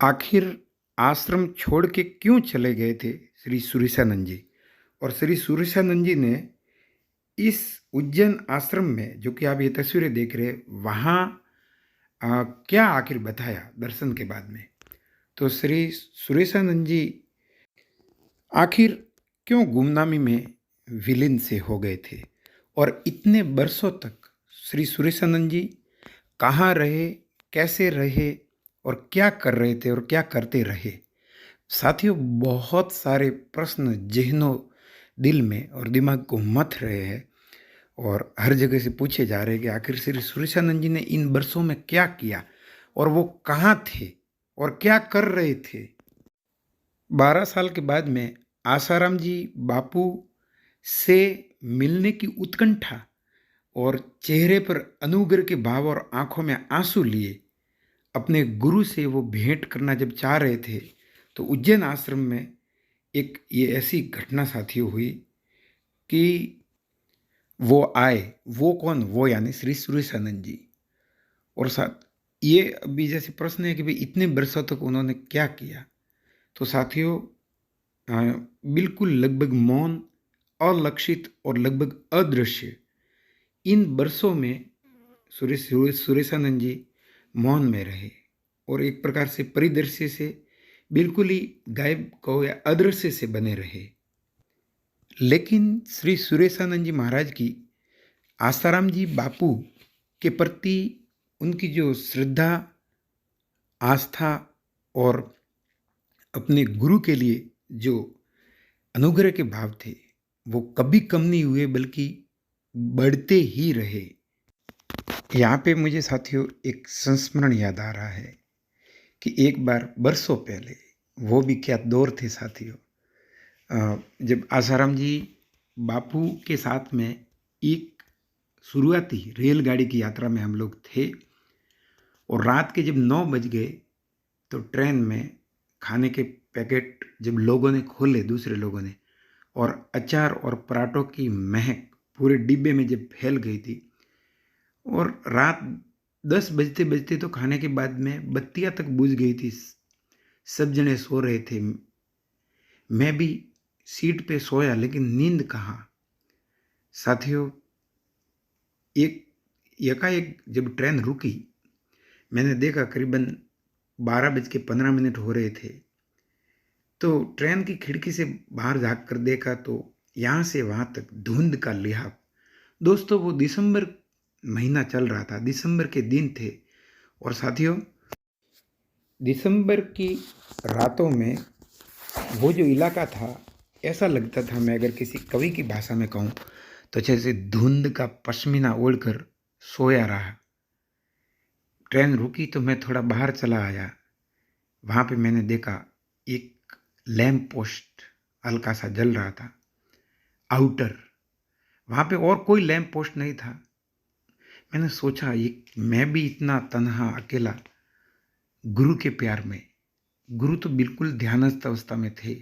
आखिर आश्रम छोड़ के क्यों चले गए थे श्री सुरेशानंद जी। और श्री सुरेशानंद जी ने इस उज्जैन आश्रम में, जो कि आप ये तस्वीरें देख रहे हैं, वहाँ क्या आखिर बताया दर्शन के बाद में। तो श्री सुरेशानंद जी आखिर क्यों गुमनामी में विलीन से हो गए थे, और इतने बरसों तक श्री सुरेशानंद जी कहाँ रहे, कैसे रहे, और क्या कर रहे थे और क्या करते रहे। साथियों, बहुत सारे प्रश्न ज़हनों, दिल में और दिमाग को मथ रहे हैं, और हर जगह से पूछे जा रहे हैं कि आखिर श्री सुरेशानंद जी ने इन वर्षों में क्या किया, और वो कहाँ थे और क्या कर रहे थे। 12 साल के बाद में आसाराम जी बापू से मिलने की उत्कंठा और चेहरे पर अनुग्रह के भाव और आंखों में आंसू लिए अपने गुरु से वो भेंट करना जब चाह रहे थे, तो उज्जैन आश्रम में एक ये ऐसी घटना साथियों हुई कि वो आए। वो कौन? वो यानी श्री सुरेशानंद जी। और साथ ये अभी जैसे प्रश्न है कि भाई इतने वर्षों तक उन्होंने क्या किया। तो साथियों, बिल्कुल लगभग मौन, अलक्षित और लगभग अदृश्य इन वर्षों में सुरेशानंद जी मौन में रहे, और एक प्रकार से परिदृश्य से बिल्कुल ही गायब कहो या अदृश्य से बने रहे। लेकिन श्री सुरेशानंद जी महाराज की आसाराम जी बापू के प्रति उनकी जो श्रद्धा, आस्था और अपने गुरु के लिए जो अनुग्रह के भाव थे, वो कभी कम नहीं हुए, बल्कि बढ़ते ही रहे। यहाँ पे मुझे साथियों एक संस्मरण याद आ रहा है कि एक बार बरसों पहले, वो भी क्या दौर थे साथियों, जब आसाराम जी बापू के साथ में एक शुरुआती रेलगाड़ी की यात्रा में हम लोग थे, और रात के जब 9 बज गए तो ट्रेन में खाने के पैकेट जब लोगों ने खोले, दूसरे लोगों ने, और अचार और पराठों की महक पूरे डिब्बे में जब फैल गई थी, और रात 10 बजते बजते तो खाने के बाद में बत्तियां तक बुझ गई थी, सब जने सो रहे थे, मैं भी सीट पे सोया, लेकिन नींद कहाँ। साथियों, एक एकाएक जब ट्रेन रुकी, मैंने देखा करीबन 12:15 हो रहे थे, तो ट्रेन की खिड़की से बाहर झाँक कर देखा तो यहाँ से वहाँ तक धुंध का लिहाफ। दोस्तों, वो दिसंबर महीना चल रहा था, दिसंबर के दिन थे, और साथियों, दिसंबर की रातों में वो जो इलाका था, ऐसा लगता था, मैं अगर किसी कवि की भाषा में कहूँ तो जैसे धुंध का पश्मीना ओढ़कर सोया रहा। ट्रेन रुकी तो मैं थोड़ा बाहर चला आया। वहाँ पे मैंने देखा एक लैंप पोस्ट हल्का सा जल रहा था, आउटर। वहाँ पे और कोई लैंप पोस्ट नहीं था। मैंने सोचा, ये मैं भी इतना तन्हा अकेला गुरु के प्यार में। गुरु तो बिल्कुल ध्यानस्थ अवस्था में थे,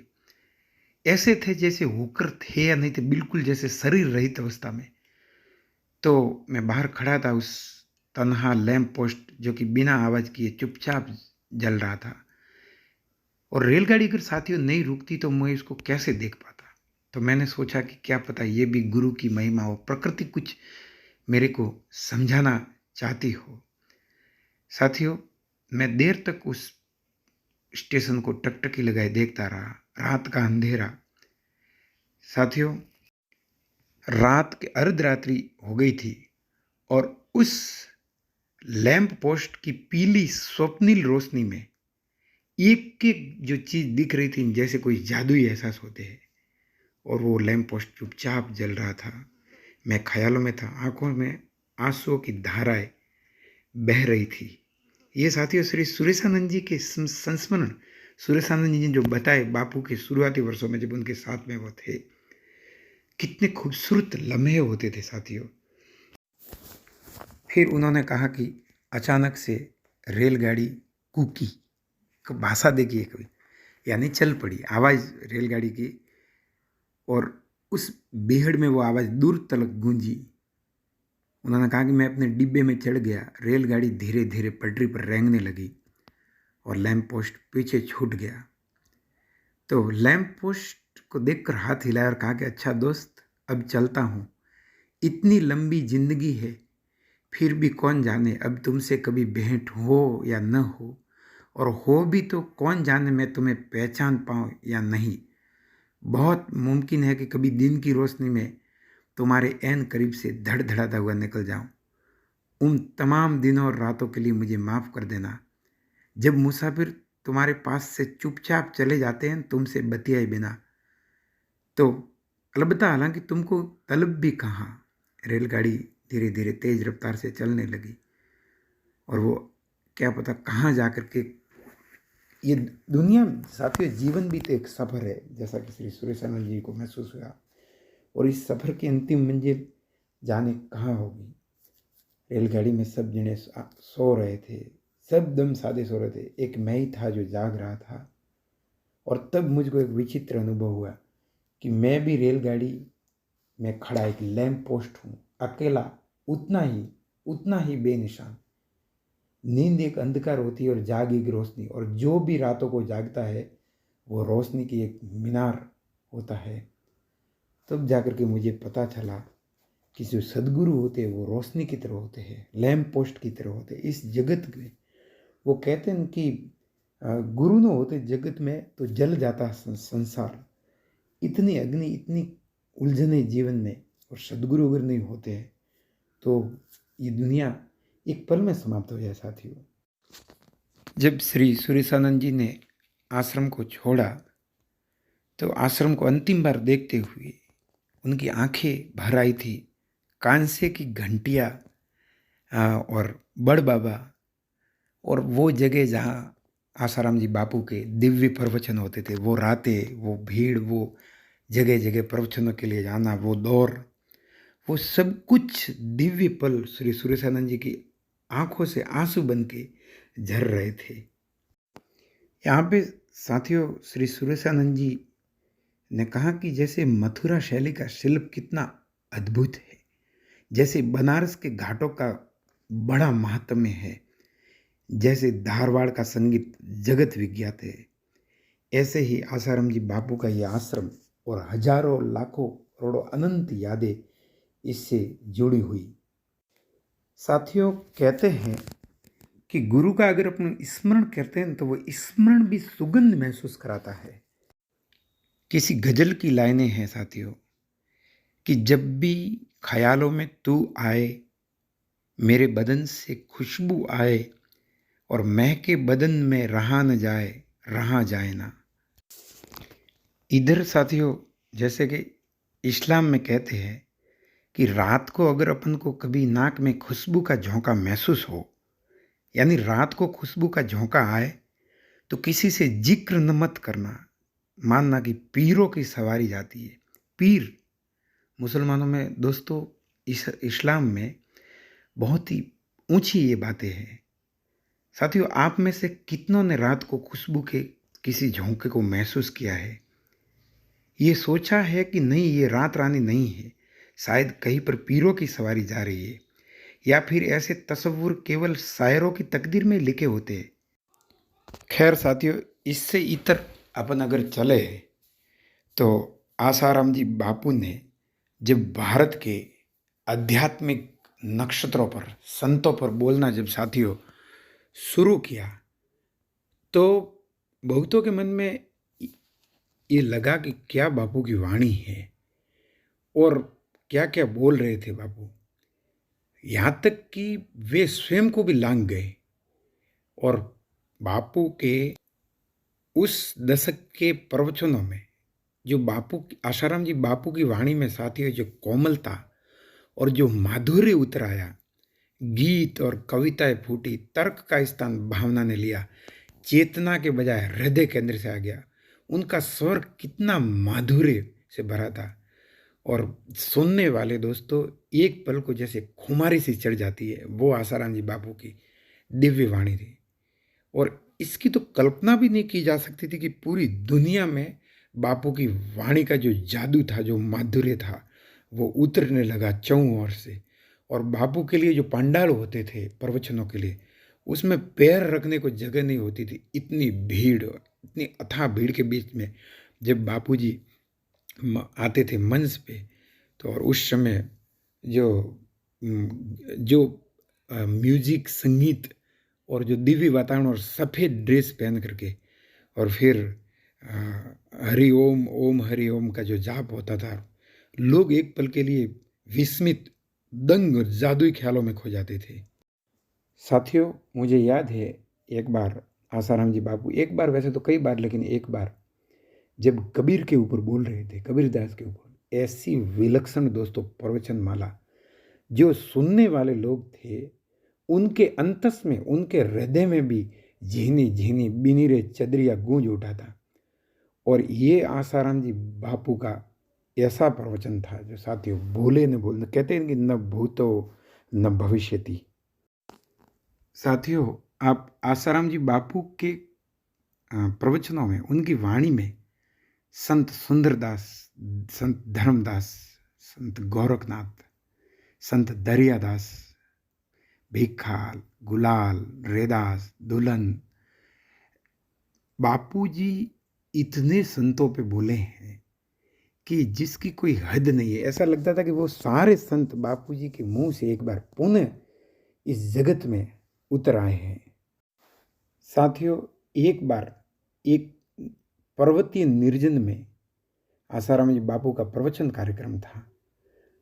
ऐसे थे जैसे होकर थे या नहीं थे, बिल्कुल जैसे शरीर रहित अवस्था में। तो मैं बाहर खड़ा था उस तन्हा लैंप पोस्ट, जो कि बिना आवाज़ किए चुपचाप जल रहा था, और रेलगाड़ी अगर साथियों नहीं रुकती तो मैं इसको कैसे देख पाता। तो मैंने सोचा कि क्या पता ये भी गुरु की महिमा हो, प्रकृति कुछ मेरे को समझाना चाहती हो। साथियों, मैं देर तक उस स्टेशन को टकटकी लगाए देखता रहा। रात का अंधेरा। साथियों, रात के अर्धरात्रि हो गई थी, और उस लैंप पोस्ट की पीली स्वप्निल रोशनी में एक एक जो चीज़ दिख रही थी, जैसे कोई जादुई एहसास होते हैं। और वो लैंप पोस्ट चुपचाप जल रहा था। मैं ख्यालों में था, आंखों में आंसुओं की धाराएं बह रही थी। ये साथियों श्री सुरेशानंद जी के संस्मरण, सुरेशानंद जी ने जो बताए बापू के शुरुआती वर्षों में जब उनके साथ में वो थे, कितने खूबसूरत लम्हे होते थे साथियों। फिर उन्होंने कहा कि अचानक से रेलगाड़ी कूकी। भाषा देखिए कोई, यानी चल पड़ी आवाज़ रेलगाड़ी की, और उस बेहड़ में वो आवाज़ दूर तलक गूंजी। उन्होंने कहा कि मैं अपने डिब्बे में चढ़ गया। रेलगाड़ी धीरे धीरे पटरी पर रेंगने लगी, और लैंप पोस्ट पीछे छूट गया। तो लैंप पोस्ट को देखकर हाथ हिलाया और कहा कि अच्छा दोस्त, अब चलता हूँ। इतनी लंबी जिंदगी है, फिर भी कौन जाने अब तुमसे कभी भेंट हो या न हो, और हो भी तो कौन जाने मैं तुम्हें पहचान पाऊँ या नहीं। बहुत मुमकिन है कि कभी दिन की रोशनी में तुम्हारे ऐन करीब से धड़धड़ाता हुआ निकल जाऊं। उन तमाम दिनों और रातों के लिए मुझे माफ़ कर देना, जब मुसाफिर तुम्हारे पास से चुपचाप चले जाते हैं तुमसे बतियाए बिना। तो अलबत्ता हालांकि तुमको तलब भी कहाँ। रेलगाड़ी धीरे धीरे तेज रफ्तार से चलने लगी और वो क्या पता कहाँ जा कर के ये दुनिया। साथियों, जीवन भी तो एक सफ़र है, जैसा कि श्री सुरेशानंद जी को महसूस हुआ। और इस सफ़र की अंतिम मंजिल जाने कहाँ होगी। रेलगाड़ी में सब जने सो रहे थे, सब दम साधे सो रहे थे। एक मैं ही था जो जाग रहा था। और तब मुझको एक विचित्र अनुभव हुआ कि मैं भी रेलगाड़ी में खड़ा एक लैंप पोस्ट हूँ, अकेला, उतना ही बेनिशान। नींद एक अंधकार होती है और जाग एक रोशनी, और जो भी रातों को जागता है वो रोशनी की एक मीनार होता है। तब जाकर के मुझे पता चला कि जो सदगुरु होते हैं वो रोशनी की तरह होते हैं, लैंप पोस्ट की तरह होते हैं इस जगत में। वो कहते हैं कि गुरु न होते जगत में तो जल जाता संसार। इतनी अग्नि, इतनी उलझने जीवन में, और सदगुरु अगर नहीं होते हैं तो ये दुनिया एक पल में समाप्त हो जाए। साथियों, जब श्री सुरेशानंद जी ने आश्रम को छोड़ा तो आश्रम को अंतिम बार देखते हुए उनकी आंखें भर आई थी। कांसे की घंटियाँ और बड़ बाबा और वो जगह जहाँ आसाराम जी बापू के दिव्य प्रवचन होते थे, वो रातें, वो भीड़, वो जगह जगह प्रवचनों के लिए जाना, वो दौर, वो सब कुछ दिव्य पल श्री सुरेशानंद जी की आंखों से आंसू बन के झर रहे थे। यहाँ पे साथियों, श्री सुरेशानंद जी ने कहा कि जैसे मथुरा शैली का शिल्प कितना अद्भुत है, जैसे बनारस के घाटों का बड़ा महात्म्य है, जैसे धारवाड़ का संगीत जगत विख्यात है, ऐसे ही आसाराम जी बापू का ये आश्रम और हजारों लाखों करोड़ों अनंत यादें इससे जुड़ी हुई। साथियों, कहते हैं कि गुरु का अगर अपन स्मरण करते हैं तो वो स्मरण भी सुगंध महसूस कराता है। किसी गजल की लाइनें हैं साथियों कि जब भी ख्यालों में तू आए, मेरे बदन से खुशबू आए, और महके बदन में रहा न जाए, रहा जाए ना। इधर साथियों, जैसे कि इस्लाम में कहते हैं कि रात को अगर अपन को कभी नाक में खुशबू का झोंका महसूस हो, यानी रात को खुशबू का झोंका आए, तो किसी से जिक्र न मत करना, मानना कि पीरों की सवारी जाती है। पीर मुसलमानों में दोस्तों, इस्लाम में बहुत ही ऊंची ये बातें हैं। साथियों, आप में से कितनों ने रात को खुशबू के किसी झोंके को महसूस किया है? ये सोचा है कि नहीं, ये रात रानी नहीं है, शायद कहीं पर पीरों की सवारी जा रही है, या फिर ऐसे तस्वुर केवल शायरों की तकदीर में लिखे होते हैं। खैर साथियों, इससे इतर अपन अगर चले तो आसाराम जी बापू ने जब भारत के आध्यात्मिक नक्षत्रों पर, संतों पर बोलना जब साथियों शुरू किया, तो बहुतों के मन में ये लगा कि क्या बापू की वाणी है और क्या क्या बोल रहे थे बापू। यहाँ तक कि वे स्वयं को भी लांघ गए और बापू के उस दशक के प्रवचनों में जो आसाराम जी बापू की वाणी में साथियों जो कोमलता और जो माधुर्य उतर आया, गीत और कविताएं फूटी, तर्क का स्थान भावना ने लिया, चेतना के बजाय हृदय केंद्र से आ गया। उनका स्वर कितना माधुर्य से भरा था, और सुनने वाले दोस्तों एक पल को जैसे खुमारी सी चढ़ जाती है। वो आसाराम जी बापू की दिव्य वाणी थी, और इसकी तो कल्पना भी नहीं की जा सकती थी कि पूरी दुनिया में बापू की वाणी का जो जादू था, जो माधुर्य था, वो उतरने लगा चौं ओर से। और बापू के लिए जो पंडाल होते थे प्रवचनों के लिए, उसमें पैर रखने को जगह नहीं होती थी। इतनी भीड़, इतनी अथाह भीड़ के बीच में जब बापूजी आते थे मंच पे, तो और उस समय जो जो म्यूजिक, संगीत और जो दिव्य वातावरण और सफ़ेद ड्रेस पहन करके और फिर हरि ओम ओम हरि ओम का जो जाप होता था, लोग एक पल के लिए विस्मित, दंग, जादुई ख्यालों में खो जाते थे। साथियों, मुझे याद है एक बार आसाराम जी बापू, एक बार वैसे तो कई बार, लेकिन एक बार जब कबीर के ऊपर बोल रहे थे, कबीरदास के ऊपर, ऐसी विलक्षण दोस्तों प्रवचन माला, जो सुनने वाले लोग थे उनके अंतस में, उनके हृदय में भी झीनी झीनी बिनीरे चदरिया गूंज उठा था। और ये आसाराम जी बापू का ऐसा प्रवचन था जो साथियों भूले न भूलना, कहते हैं कि न भूतो न भविष्यति। साथियों, आप आसाराम जी बापू के प्रवचनों में, उनकी वाणी में संत सुंदरदास, संत धर्मदास, संत गोरखनाथ, संत दरियादास, भिखाल, गुलाल, रेदास, दुल्हन, बापूजी इतने संतों पे बोले हैं कि जिसकी कोई हद नहीं है। ऐसा लगता था कि वो सारे संत बापूजी के मुंह से एक बार पुनः इस जगत में उतर आए हैं। साथियों, एक बार एक पर्वतीय निर्जन में आसाराम जी बापू का प्रवचन कार्यक्रम था।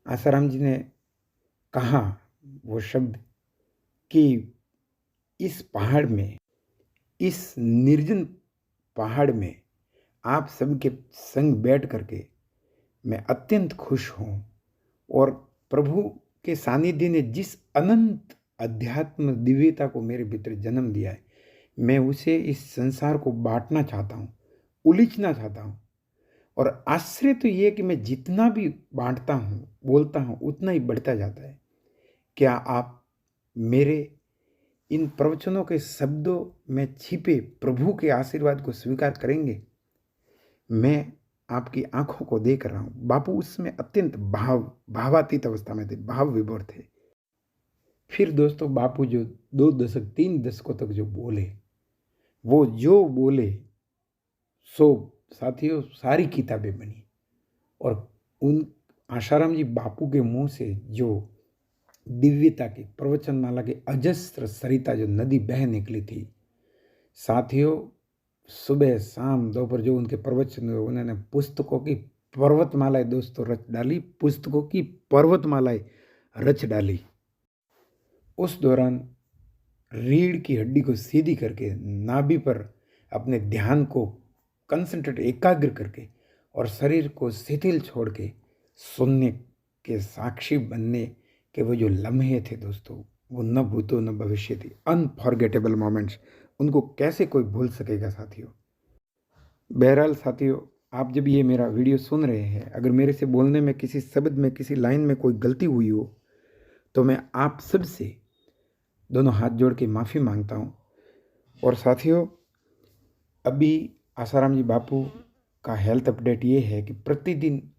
आसाराम जी ने कहा वो शब्द कि इस पहाड़ में, इस निर्जन पहाड़ में आप सबके संग बैठ करके मैं अत्यंत खुश हूँ, और प्रभु के सानिध्य ने जिस अनंत अध्यात्म दिव्यता को मेरे भीतर जन्म दिया है, मैं उसे इस संसार को बांटना चाहता हूँ, उलीचना चाहता हूँ। और आश्चर्य तो ये कि मैं जितना भी बांटता हूँ, बोलता हूँ, उतना ही बढ़ता जाता है। क्या आप मेरे इन प्रवचनों के शब्दों में छिपे प्रभु के आशीर्वाद को स्वीकार करेंगे? मैं आपकी आंखों को देख रहा हूँ। बापू उसमें अत्यंत भावातीत अवस्था में थे, भाव विभोर थे। फिर दोस्तों, बापू जो 2 दशक, 3 दशकों तक जो बोले, वो जो बोले सो साथियों सारी किताबें बनी। और उन आसाराम जी बापू के मुंह से जो दिव्यता की प्रवचनमाला की अजस्त्र सरिता जो नदी बह निकली थी, साथियों सुबह शाम दोपहर जो उनके प्रवचन हुए, उन्होंने पुस्तकों की पर्वतमालाएं दोस्तों रच डाली, पुस्तकों की पर्वतमालाएं रच डाली। उस दौरान रीढ़ की हड्डी को सीधी करके, नाभि पर अपने ध्यान को कंसंट्रेट, एकाग्र करके और शरीर को शिथिल छोड़ के सुनने के साक्षी बनने के वो जो लम्हे थे दोस्तों, वो न भूतो न भविष्य थी, अनफॉरगेटेबल मोमेंट्स। उनको कैसे कोई भूल सकेगा साथियों। बहरहाल साथियों, आप जब ये मेरा वीडियो सुन रहे हैं, अगर मेरे से बोलने में किसी शब्द में, किसी लाइन में कोई गलती हुई हो, तो मैं आप सब से दोनों हाथ जोड़ के माफ़ी मांगता हूँ। और साथियों, अभी आसाराम जी बापू का हेल्थ अपडेट ये है कि प्रतिदिन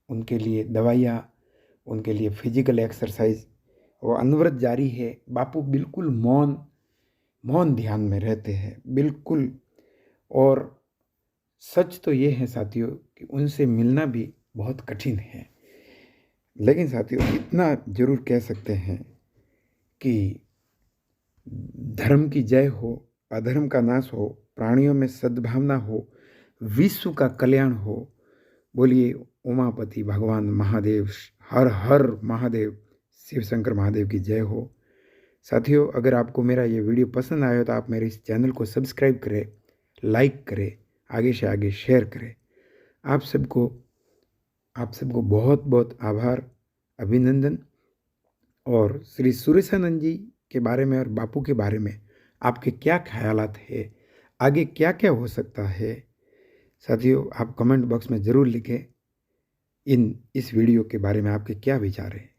उनके लिए दवाइयाँ, उनके लिए फिजिकल एक्सरसाइज वो अनवरत जारी है। बापू बिल्कुल मौन ध्यान में रहते हैं, बिल्कुल। और सच तो ये है साथियों कि उनसे मिलना भी बहुत कठिन है। लेकिन साथियों, इतना जरूर कह सकते हैं कि धर्म की जय हो, अधर्म का नाश हो, प्राणियों में सद्भावना हो, विश्व का कल्याण हो। बोलिए उमापति भगवान महादेव, हर हर महादेव, शिव शंकर महादेव की जय हो। साथियों, अगर आपको मेरा ये वीडियो पसंद आया तो आप मेरे इस चैनल को सब्सक्राइब करें, लाइक करें, आगे से आगे शेयर करें। आप सबको बहुत बहुत आभार, अभिनंदन। और श्री सुरेशानंद जी के बारे में और बापू के बारे में आपके क्या ख्यालात है, आगे क्या क्या हो सकता है, साथियों आप कमेंट बॉक्स में ज़रूर लिखें इस वीडियो के बारे में आपके क्या विचार हैं।